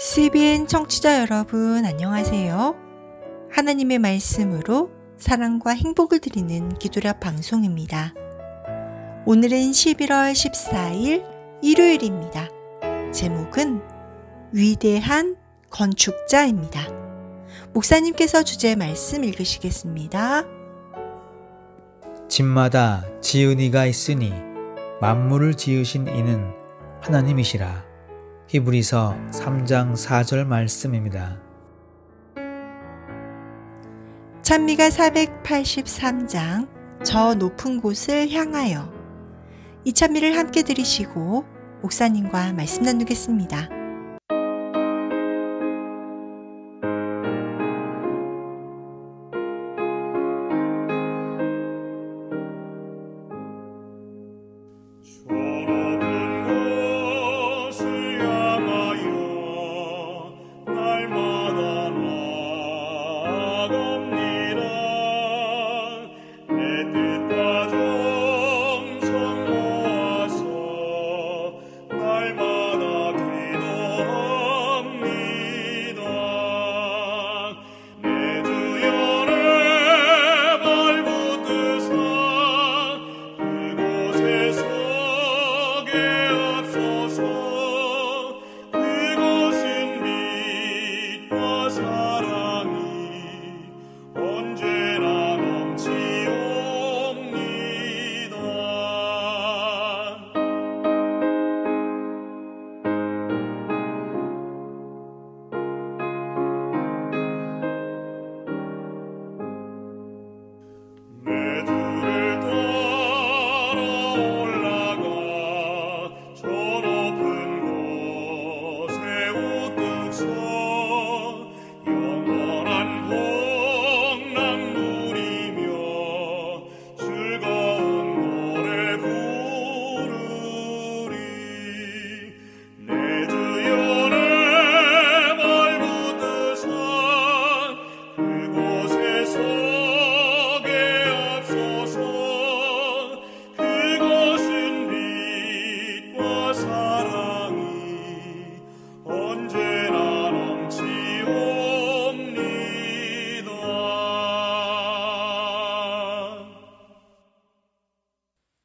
CBN 청취자 여러분, 안녕하세요. 하나님의 말씀으로 사랑과 행복을 드리는 기도력 방송입니다. 오늘은 11월 14일 일요일입니다. 제목은 위대한 건축자입니다. 목사님께서 주제 말씀 읽으시겠습니다. 집마다 지은 이가 있으니 만물을 지으신 이는 하나님이시라. 히브리서 3장 4절 말씀입니다. 찬미가 483장 저 높은 곳을 향하여, 이 찬미를 함께 들으시고 목사님과 말씀 나누겠습니다.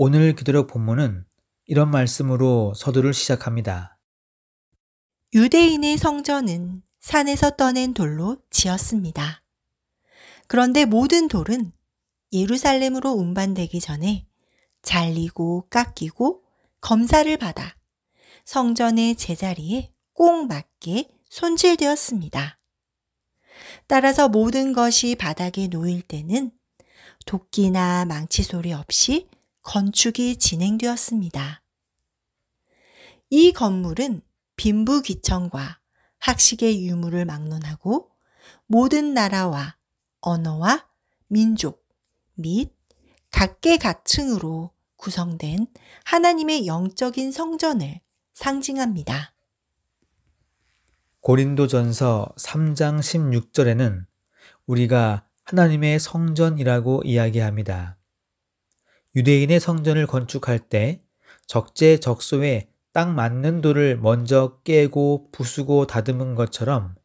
오늘 기도력 본문은 이런 말씀으로 서두를 시작합니다. 유대인의 성전은 산에서 떠낸 돌로 지었습니다. 그런데 모든 돌은 예루살렘으로 운반되기 전에 잘리고 깎이고 검사를 받아 성전의 제자리에 꼭 맞게 손질되었습니다. 따라서 모든 것이 바닥에 놓일 때는 도끼나 망치 소리 없이 건축이 진행되었습니다. 이 건물은 빈부귀천과 학식의 유무를 막론하고 모든 나라와 언어와 민족 및 각계각층으로 구성된 하나님의 영적인 성전을 상징합니다. 고린도전서 3장 16절에는 우리가 하나님의 성전이라고 이야기합니다. 유대인의 성전을 건축할 때 적재적소에 딱 맞는 돌을 먼저 깨고 부수고 다듬은 것처럼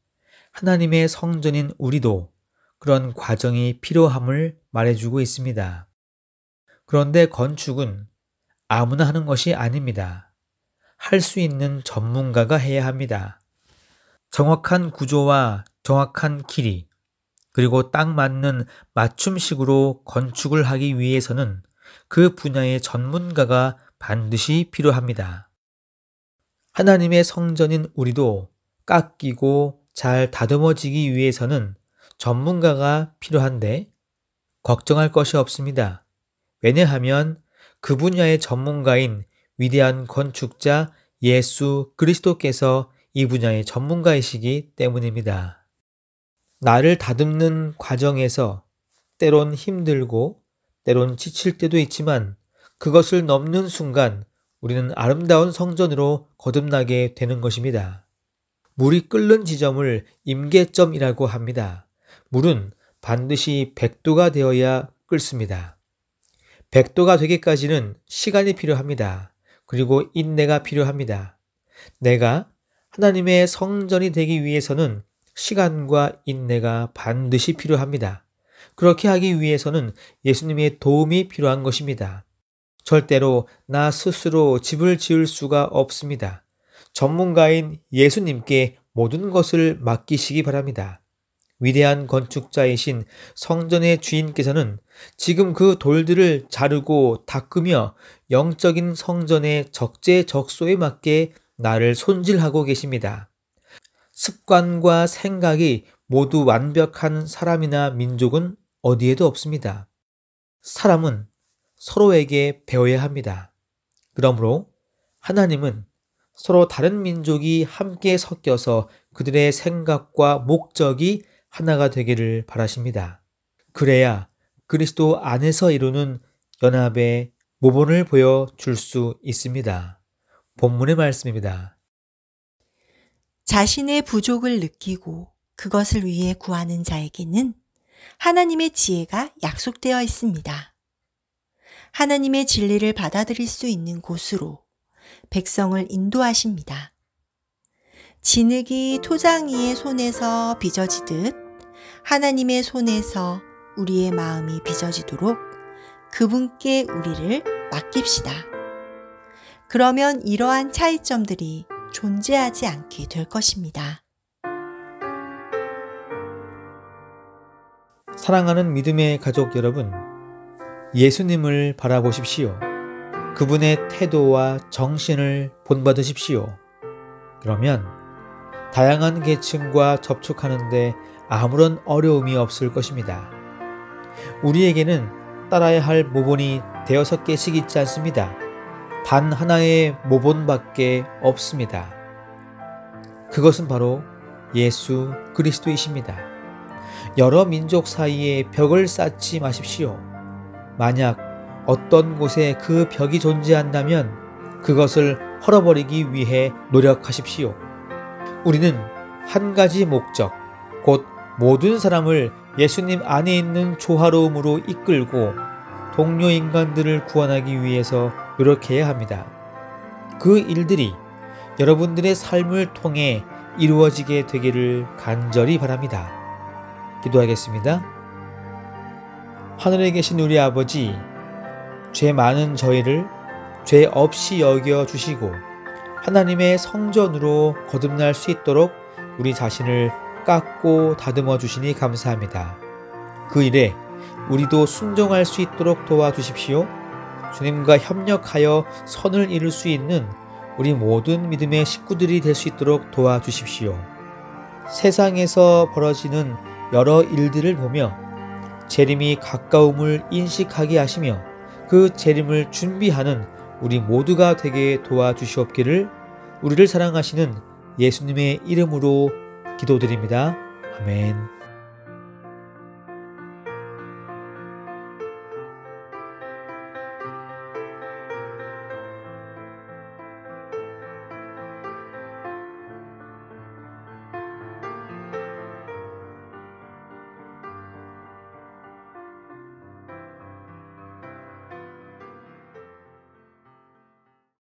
하나님의 성전인 우리도 그런 과정이 필요함을 말해주고 있습니다. 그런데 건축은 아무나 하는 것이 아닙니다. 할 수 있는 전문가가 해야 합니다. 정확한 구조와 정확한 길이, 그리고 딱 맞는 맞춤식으로 건축을 하기 위해서는 그 분야의 전문가가 반드시 필요합니다. 하나님의 성전인 우리도 깎이고 잘 다듬어지기 위해서는 전문가가 필요한데 걱정할 것이 없습니다. 왜냐하면 그 분야의 전문가인 위대한 건축자 예수 그리스도께서 이 분야의 전문가이시기 때문입니다. 나를 다듬는 과정에서 때론 힘들고 때론 지칠 때도 있지만 그것을 넘는 순간 우리는 아름다운 성전으로 거듭나게 되는 것입니다. 물이 끓는 지점을 임계점이라고 합니다. 물은 반드시 100도가 되어야 끓습니다. 100도가 되기까지는 시간이 필요합니다. 그리고 인내가 필요합니다. 내가 하나님의 성전이 되기 위해서는 시간과 인내가 반드시 필요합니다. 그렇게 하기 위해서는 예수님의 도움이 필요한 것입니다. 절대로 나 스스로 집을 지을 수가 없습니다. 전문가인 예수님께 모든 것을 맡기시기 바랍니다. 위대한 건축자이신 성전의 주인께서는 지금 그 돌들을 자르고 닦으며 영적인 성전의 적재적소에 맞게 나를 손질하고 계십니다. 습관과 생각이 모두 완벽한 사람이나 민족은 어디에도 없습니다. 사람은 서로에게 배워야 합니다. 그러므로 하나님은 서로 다른 민족이 함께 섞여서 그들의 생각과 목적이 하나가 되기를 바라십니다. 그래야 그리스도 안에서 이루는 연합의 모본을 보여줄 수 있습니다. 본문의 말씀입니다. 자신의 부족을 느끼고 그것을 위해 구하는 자에게는 하나님의 지혜가 약속되어 있습니다. 하나님의 진리를 받아들일 수 있는 곳으로 백성을 인도하십니다. 진흙이 토장이의 손에서 빚어지듯 하나님의 손에서 우리의 마음이 빚어지도록 그분께 우리를 맡깁시다. 그러면 이러한 차이점들이 존재하지 않게 될 것입니다. 사랑하는 믿음의 가족 여러분, 예수님을 바라보십시오. 그분의 태도와 정신을 본받으십시오. 그러면 다양한 계층과 접촉하는데 아무런 어려움이 없을 것입니다. 우리에게는 따라야 할 모본이 6개씩 있지 않습니다. 단 하나의 모본밖에 없습니다. 그것은 바로 예수 그리스도이십니다. 여러 민족 사이에 벽을 쌓지 마십시오. 만약 어떤 곳에 그 벽이 존재한다면 그것을 헐어버리기 위해 노력하십시오. 우리는 한 가지 목적, 곧 모든 사람을 예수님 안에 있는 조화로움으로 이끌고 동료 인간들을 구원하기 위해서 노력해야 합니다. 그 일들이 여러분들의 삶을 통해 이루어지게 되기를 간절히 바랍니다. 기도하겠습니다. 하늘에 계신 우리 아버지, 죄 많은 저희를 죄 없이 여겨주시고 하나님의 성전으로 거듭날 수 있도록 우리 자신을 깎고 다듬어 주시니 감사합니다. 그 일에 우리도 순종할 수 있도록 도와주십시오. 주님과 협력하여 선을 이룰 수 있는 우리 모든 믿음의 식구들이 될 수 있도록 도와주십시오. 세상에서 벌어지는 여러 일들을 보며 재림이 가까움을 인식하게 하시며 그 재림을 준비하는 우리 모두가 되게 도와주시옵기를 우리를 사랑하시는 예수님의 이름으로 기도드립니다. 아멘.